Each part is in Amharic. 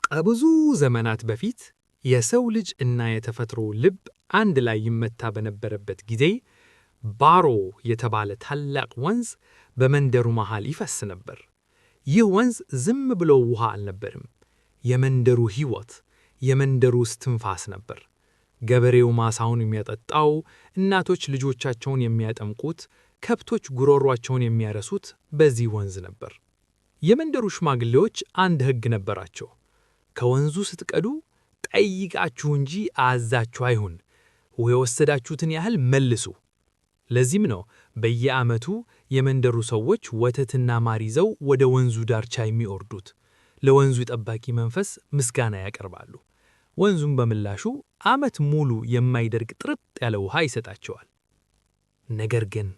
ከብዙ ዘመናት በፊት የሰው ልጅ እና የተፈጥሮ ልብ አንድ ላይ ይመታ በነበረበት ጊዜ ባሮ የተባለ ታላቅ ወንዝ በመንደሩ መሃል ይፈስ ነበር። ይህ ወንዝ ዝም ብሎ ውሃ አልነበርም። የመንደሩ ሕይወት፣ የመንደሩ እስትንፋስ ነበር። ገበሬው ማሳውን የሚያጠጣው፣ እናቶች ልጆቻቸውን የሚያጠምቁት፣ ከብቶች ጉሮሯቸውን የሚያረሱት በዚህ ወንዝ ነበር። የመንደሩ ሽማግሌዎች አንድ ሕግ ነበራቸው። ከወንዙ ስትቀዱ ጠይቃችሁ እንጂ አዛችሁ አይሁን፣ የወሰዳችሁትን ያህል መልሱ። ለዚህም ነው በየዓመቱ የመንደሩ ሰዎች ወተትና ማር ይዘው ወደ ወንዙ ዳርቻ የሚወርዱት። ለወንዙ ጠባቂ መንፈስ ምስጋና ያቀርባሉ። ወንዙም በምላሹ ዓመት ሙሉ የማይደርቅ ጥርጥ ያለ ውሃ ይሰጣቸዋል። ነገር ግን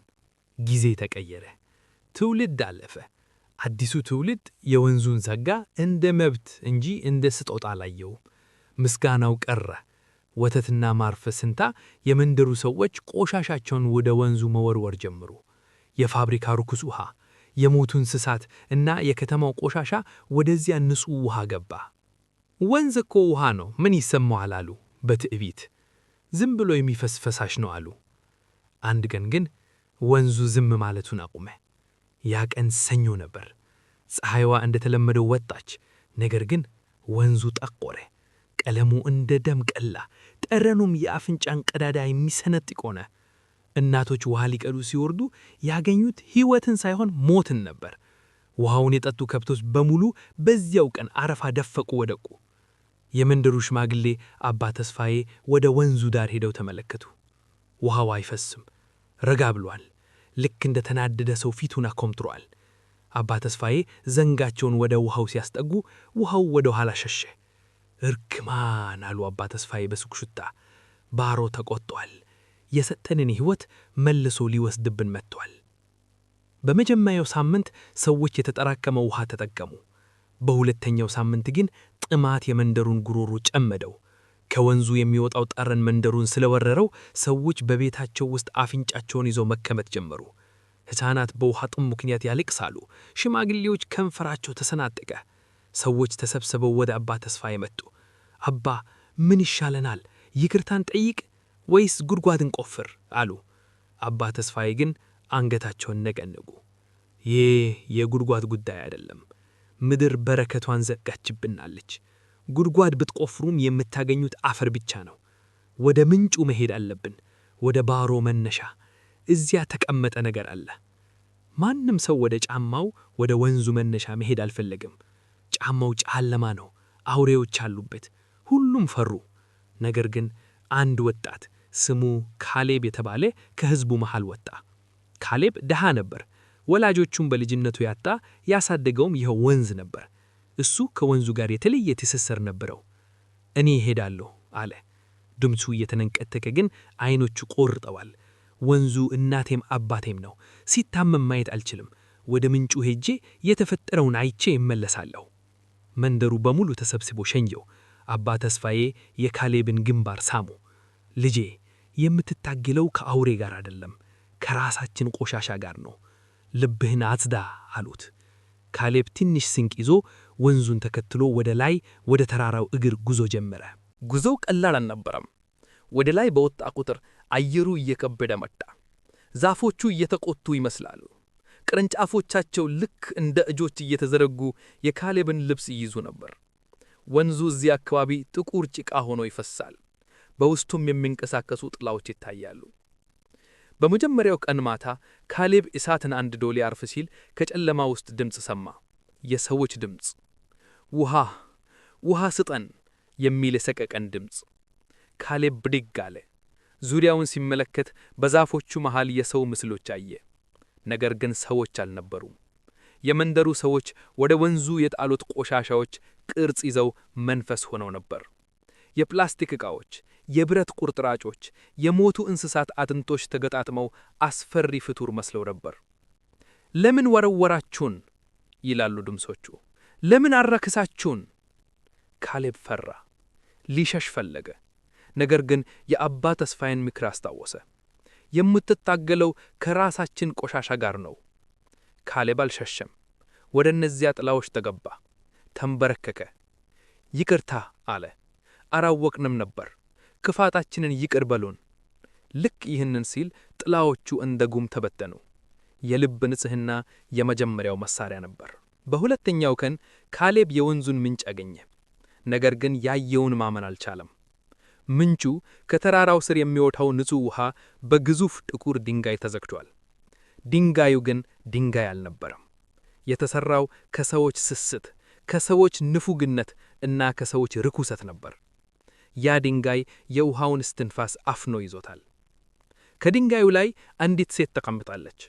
ጊዜ ተቀየረ። ትውልድ አለፈ። አዲሱ ትውልድ የወንዙን ጸጋ እንደ መብት እንጂ እንደ ስጦታ አላየውም። ምስጋናው ቀረ። ወተትና ማር ፈስንታ የመንደሩ ሰዎች ቆሻሻቸውን ወደ ወንዙ መወርወር ጀመሩ። የፋብሪካ ርኩስ ውሃ፣ የሞቱ እንስሳት እና የከተማው ቆሻሻ ወደዚያ ንጹሕ ውሃ ገባ። ወንዝ እኮ ውሃ ነው፣ ምን ይሰማዋል አሉ በትዕቢት። ዝም ብሎ የሚፈስ ፈሳሽ ነው አሉ። አንድ ቀን ግን ወንዙ ዝም ማለቱን አቁመ። ያ ቀን ሰኞ ነበር። ፀሐይዋ እንደተለመደው ወጣች። ነገር ግን ወንዙ ጠቆረ። ቀለሙ እንደ ደም ቀላ። ጠረኑም የአፍንጫን ቀዳዳ የሚሰነጥቅ ሆነ። እናቶች ውሃ ሊቀዱ ሲወርዱ ያገኙት ሕይወትን ሳይሆን ሞትን ነበር። ውሃውን የጠጡ ከብቶች በሙሉ በዚያው ቀን አረፋ ደፈቁ፣ ወደቁ። የመንደሩ ሽማግሌ አባ ተስፋዬ ወደ ወንዙ ዳር ሄደው ተመለከቱ። ውሃው አይፈስም፣ ረጋ ብሏል። ልክ እንደ ተናደደ ሰው ፊቱን አኮምትሯል። አባ ተስፋዬ ዘንጋቸውን ወደ ውሃው ሲያስጠጉ ውሃው ወደ ኋላ ሸሸ። እርክማን አሉ አባ ተስፋዬ በስኩሽታ። ባሮ ተቆጥቷል። የሰጠንን ሕይወት መልሶ ሊወስድብን መጥቷል። በመጀመሪያው ሳምንት ሰዎች የተጠራቀመ ውሃ ተጠቀሙ። በሁለተኛው ሳምንት ግን ጥማት የመንደሩን ጉሮሮ ጨመደው። ከወንዙ የሚወጣው ጠረን መንደሩን ስለወረረው ሰዎች በቤታቸው ውስጥ አፍንጫቸውን ይዘው መከመት ጀመሩ። ሕፃናት በውሃ ጥም ምክንያት ያለቅሳሉ። ሽማግሌዎች ከንፈራቸው ተሰናጠቀ። ሰዎች ተሰብስበው ወደ አባ ተስፋዬ መጡ። አባ ምን ይሻለናል? ይቅርታን ጠይቅ ወይስ ጉድጓድን ቆፍር አሉ። አባ ተስፋዬ ግን አንገታቸውን ነቀነቁ። ይህ የጉድጓድ ጉዳይ አይደለም። ምድር በረከቷን ዘጋችብናለች። ጉድጓድ ብትቆፍሩም የምታገኙት አፈር ብቻ ነው። ወደ ምንጩ መሄድ አለብን፣ ወደ ባሮ መነሻ። እዚያ ተቀመጠ ነገር አለ። ማንም ሰው ወደ ጫማው ወደ ወንዙ መነሻ መሄድ አልፈለገም። ጫማው ጨለማ ነው፣ አውሬዎች አሉበት። ሁሉም ፈሩ። ነገር ግን አንድ ወጣት ስሙ ካሌብ የተባለ ከሕዝቡ መሃል ወጣ። ካሌብ ድሃ ነበር። ወላጆቹም በልጅነቱ ያጣ፣ ያሳደገውም ይኸው ወንዝ ነበር። እሱ ከወንዙ ጋር የተለየ ትስስር ነበረው። እኔ እሄዳለሁ አለ። ድምፁ እየተነቀተከ ግን ዓይኖቹ ቆርጠዋል። ወንዙ እናቴም አባቴም ነው። ሲታመም ማየት አልችልም። ወደ ምንጩ ሄጄ የተፈጠረውን አይቼ ይመለሳለሁ። መንደሩ በሙሉ ተሰብስቦ ሸኘው። አባ ተስፋዬ የካሌብን ግንባር ሳሙ። ልጄ፣ የምትታገለው ከአውሬ ጋር አይደለም፣ ከራሳችን ቆሻሻ ጋር ነው። ልብህን አጽዳ አሉት። ካሌብ ትንሽ ስንቅ ይዞ ወንዙን ተከትሎ ወደ ላይ ወደ ተራራው እግር ጉዞ ጀመረ። ጉዞው ቀላል አልነበረም። ወደ ላይ በወጣ ቁጥር አየሩ እየከበደ መጣ። ዛፎቹ እየተቆጡ ይመስላሉ። ቅርንጫፎቻቸው ልክ እንደ እጆች እየተዘረጉ የካሌብን ልብስ ይይዙ ነበር። ወንዙ እዚህ አካባቢ ጥቁር ጭቃ ሆኖ ይፈሳል። በውስጡም የሚንቀሳቀሱ ጥላዎች ይታያሉ። በመጀመሪያው ቀን ማታ ካሌብ እሳትን አንድዶ ሊያርፍ ሲል ከጨለማ ውስጥ ድምፅ ሰማ። የሰዎች ድምፅ። ውሃ ውሃ ስጠን የሚል የሰቀቀን ድምፅ። ካሌብ ብድግ አለ። ዙሪያውን ሲመለከት በዛፎቹ መሃል የሰው ምስሎች አየ። ነገር ግን ሰዎች አልነበሩም። የመንደሩ ሰዎች ወደ ወንዙ የጣሉት ቆሻሻዎች ቅርጽ ይዘው መንፈስ ሆነው ነበር። የፕላስቲክ ዕቃዎች፣ የብረት ቁርጥራጮች፣ የሞቱ እንስሳት አጥንቶች ተገጣጥመው አስፈሪ ፍጡር መስለው ነበር። ለምን ወረወራችሁን? ይላሉ ድምጾቹ። ለምን አረክሳችሁን? ካሌብ ፈራ። ሊሸሽ ፈለገ። ነገር ግን የአባ ተስፋዬን ምክር አስታወሰ። የምትታገለው ከራሳችን ቆሻሻ ጋር ነው። ካሌብ አልሸሸም። ወደ እነዚያ ጥላዎች ተገባ። ተንበረከከ። ይቅርታ አለ። አላወቅንም ነበር። ክፋታችንን ይቅር በሉን። ልክ ይህንን ሲል ጥላዎቹ እንደ ጉም ተበተኑ። የልብ ንጽሕና የመጀመሪያው መሳሪያ ነበር። በሁለተኛው ቀን ካሌብ የወንዙን ምንጭ አገኘ። ነገር ግን ያየውን ማመን አልቻለም። ምንጩ ከተራራው ስር የሚወጣው ንጹሕ ውሃ በግዙፍ ጥቁር ድንጋይ ተዘግቷል። ድንጋዩ ግን ድንጋይ አልነበረም። የተሠራው ከሰዎች ስስት፣ ከሰዎች ንፉግነት እና ከሰዎች ርኩሰት ነበር። ያ ድንጋይ የውሃውን እስትንፋስ አፍኖ ይዞታል። ከድንጋዩ ላይ አንዲት ሴት ተቀምጣለች።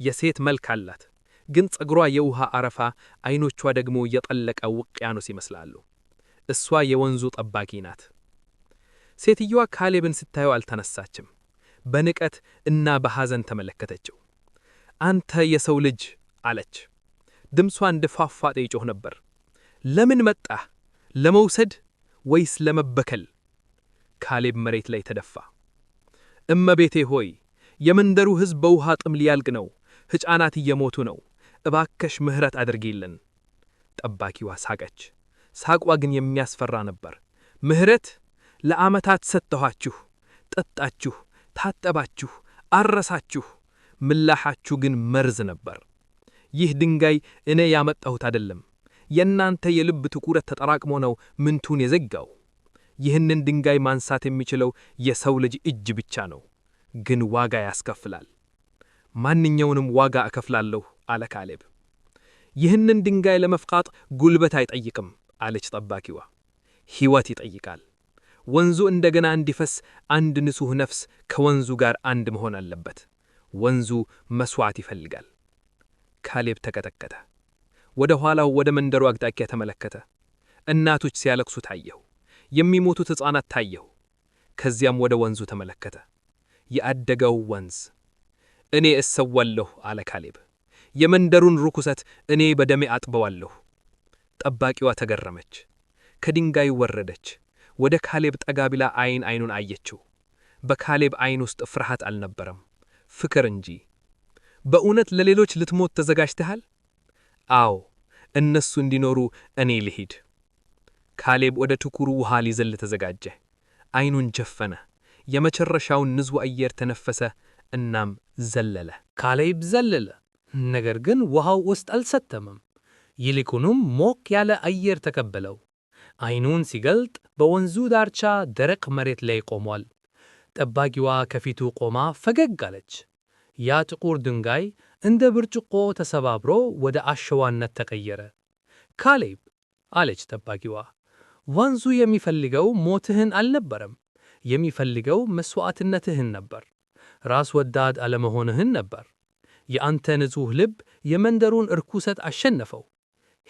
የሴት መልክ አላት፣ ግን ፀጉሯ የውሃ አረፋ፣ ዓይኖቿ ደግሞ የጠለቀ ውቅያኖስ ይመስላሉ። እሷ የወንዙ ጠባቂ ናት። ሴትየዋ ካሌብን ስታየው አልተነሳችም። በንቀት እና በሐዘን ተመለከተችው። አንተ የሰው ልጅ አለች። ድምጿ እንደ ፏፏቴ ይጮህ ነበር። ለምን መጣህ? ለመውሰድ ወይስ ለመበከል? ካሌብ መሬት ላይ ተደፋ። እመቤቴ ሆይ፣ የመንደሩ ሕዝብ በውሃ ጥም ሊያልቅ ነው። ሕፃናት እየሞቱ ነው። እባከሽ ምሕረት አድርጊልን። ጠባቂዋ ሳቀች። ሳቋ ግን የሚያስፈራ ነበር። ምሕረት? ለዓመታት ሰጠኋችሁ፣ ጠጣችሁ፣ ታጠባችሁ፣ አረሳችሁ። ምላሻችሁ ግን መርዝ ነበር። ይህ ድንጋይ እኔ ያመጣሁት አይደለም። የእናንተ የልብ ትኩረት ተጠራቅሞ ነው ምንቱን የዘጋው። ይህንን ድንጋይ ማንሳት የሚችለው የሰው ልጅ እጅ ብቻ ነው። ግን ዋጋ ያስከፍላል። ማንኛውንም ዋጋ እከፍላለሁ አለ ካሌብ። ይህንን ድንጋይ ለመፍቃጥ ጉልበት አይጠይቅም አለች ጠባቂዋ። ሕይወት ይጠይቃል። ወንዙ እንደገና እንዲፈስ አንድ ንጹሕ ነፍስ ከወንዙ ጋር አንድ መሆን አለበት። ወንዙ መሥዋዕት ይፈልጋል። ካሌብ ተቀጠቀጠ። ወደ ኋላው ወደ መንደሩ አቅጣጫ ተመለከተ። እናቶች ሲያለቅሱ ታየው። የሚሞቱት ሕፃናት ታየው። ከዚያም ወደ ወንዙ ተመለከተ። የአደገው ወንዝ። እኔ እሰዋለሁ አለ ካሌብ። የመንደሩን ርኩሰት እኔ በደሜ አጥበዋለሁ። ጠባቂዋ ተገረመች። ከድንጋዩ ወረደች። ወደ ካሌብ ጠጋ ብላ ዓይኑን አየችው። በካሌብ ዓይን ውስጥ ፍርሃት አልነበረም፣ ፍቅር እንጂ። በእውነት ለሌሎች ልትሞት ተዘጋጅተሃል? አዎ፣ እነሱ እንዲኖሩ እኔ ልሂድ። ካሌብ ወደ ትኩሩ ውሃ ሊዘል ተዘጋጀ። ዓይኑን ጀፈነ። የመጨረሻውን ንጹሕ አየር ተነፈሰ። እናም ዘለለ። ካሌብ ዘለለ። ነገር ግን ውሃው ውስጥ አልሰተመም። ይልቁንም ሞቅ ያለ አየር ተቀበለው። ዓይኑን ሲገልጥ በወንዙ ዳርቻ ደረቅ መሬት ላይ ቆሟል። ጠባቂዋ ከፊቱ ቆማ ፈገግ አለች። ያ ጥቁር ድንጋይ እንደ ብርጭቆ ተሰባብሮ ወደ አሸዋነት ተቀየረ። ካሌብ አለች ጠባቂዋ፣ ወንዙ የሚፈልገው ሞትህን አልነበረም። የሚፈልገው መሥዋዕትነትህን ነበር። ራስ ወዳድ አለመሆንህን ነበር። የአንተ ንጹሕ ልብ የመንደሩን ርኩሰት አሸነፈው።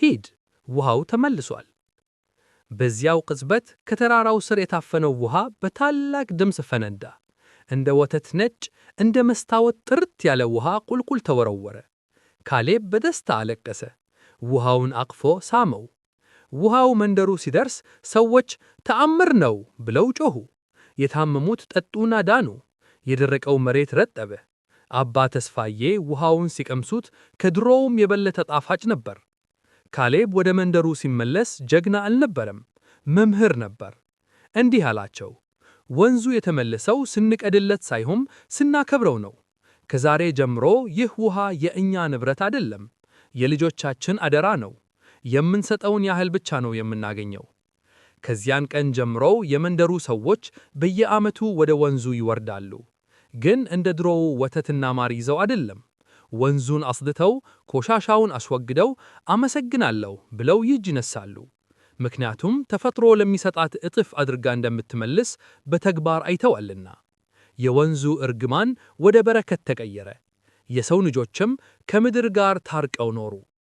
ሂድ፣ ውሃው ተመልሷል። በዚያው ቅጽበት ከተራራው ስር የታፈነው ውሃ በታላቅ ድምፅ ፈነዳ። እንደ ወተት ነጭ፣ እንደ መስታወት ጥርት ያለ ውሃ ቁልቁል ተወረወረ። ካሌብ በደስታ አለቀሰ። ውሃውን አቅፎ ሳመው። ውሃው መንደሩ ሲደርስ ሰዎች ተአምር ነው ብለው ጮኹ። የታመሙት ጠጡና ዳኑ። የደረቀው መሬት ረጠበ። አባ ተስፋዬ ውሃውን ሲቀምሱት ከድሮውም የበለጠ ጣፋጭ ነበር። ካሌብ ወደ መንደሩ ሲመለስ ጀግና አልነበረም፣ መምህር ነበር። እንዲህ አላቸው፣ ወንዙ የተመለሰው ስንቀድለት ሳይሆን ስናከብረው ነው። ከዛሬ ጀምሮ ይህ ውሃ የእኛ ንብረት አይደለም፣ የልጆቻችን አደራ ነው። የምንሰጠውን ያህል ብቻ ነው የምናገኘው። ከዚያን ቀን ጀምሮ የመንደሩ ሰዎች በየዓመቱ ወደ ወንዙ ይወርዳሉ። ግን እንደ ድሮው ወተትና ማር ይዘው አይደለም። ወንዙን አስድተው ቆሻሻውን አስወግደው አመሰግናለሁ ብለው እጅ ይነሳሉ። ምክንያቱም ተፈጥሮ ለሚሰጣት እጥፍ አድርጋ እንደምትመልስ በተግባር አይተዋልና። የወንዙ እርግማን ወደ በረከት ተቀየረ። የሰው ልጆችም ከምድር ጋር ታርቀው ኖሩ።